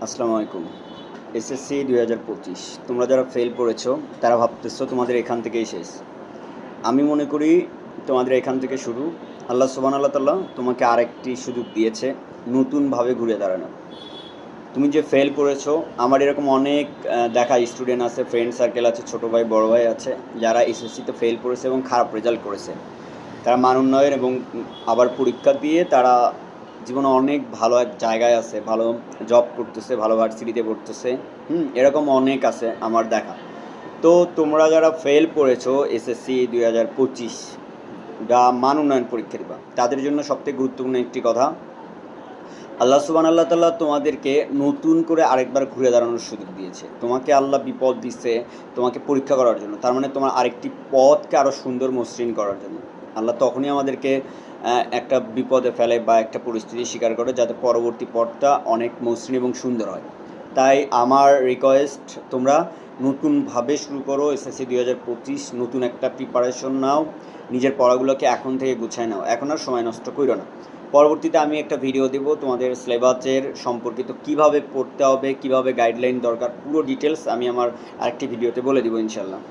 আসসালামু আলাইকুম। এসএসসি ২০২৫ তোমরা যারা ফেল করেছো তারা ভাবতেছো তোমাদের এখান থেকেই শেষ। আমি মনে করি তোমাদের এখান থেকে শুরু। আল্লাহ সুবহানাহু ওয়া তাআলা তোমাকে আরেকটি সুযোগ দিয়েছে নতুনভাবে ঘুরে দাঁড়ানো। তুমি যে ফেল করেছো, আমার এরকম অনেক দেখা স্টুডেন্ট আছে, ফ্রেন্ড সার্কেল আছে, ছোট ভাই বড় ভাই আছে যারা এসএসসিতে ফেল করেছে এবং খারাপ রেজাল্ট করেছে। তারা মান উন্নয়ন এবং আবার পরীক্ষা দিয়ে তারা জীবনে অনেক ভালো এক জায়গায় আছে, ভালো জব করতেছে, ভালো ভার্সিটিতে পড়তেছে। এরকম অনেক আছে আমার দেখা। তো তোমরা যারা ফেল করেছো এসএসসি ২০২৫ বা মান উন্নয়ন পরীক্ষা দিবা, তাদের জন্য সবথেকে গুরুত্বপূর্ণ একটি কথা, আল্লাহ তাআলা তোমাদেরকে নতুন করে আরেকবার ঘুরে দাঁড়ানোর সুযোগ দিয়েছে। তোমাকে আল্লাহ বিপদ দিচ্ছে তোমাকে পরীক্ষা করার জন্য, তার মানে তোমার আরেকটি পথকে আরও সুন্দর মসৃণ করার জন্য। আল্লাহ তখনই আমাদেরকে একটা বিপদে ফেলে বা একটা পরিস্থিতি স্বীকার করে যাতে পরবর্তী পথটা অনেক মসৃণ এবং সুন্দর হয়। তাই আমার রিকোয়েস্ট, তোমরা নতুনভাবে শুরু করো এসএসসি ২০২৫, নতুন একটা প্রিপারেশন নাও, নিজের পড়াগুলোকে এখন থেকে গুছায় নাও, এখন আর সময় নষ্ট করো না। পরবর্তীতে আমি একটা ভিডিও দেব তোমাদের সিলেবাসের সম্পর্কিত, কিভাবে পড়তে হবে, কিভাবে গাইডলাইন দরকার, পুরো ডিটেলস আমি আমার আরেকটি ভিডিওতে বলে দিব ইনশাল্লাহ।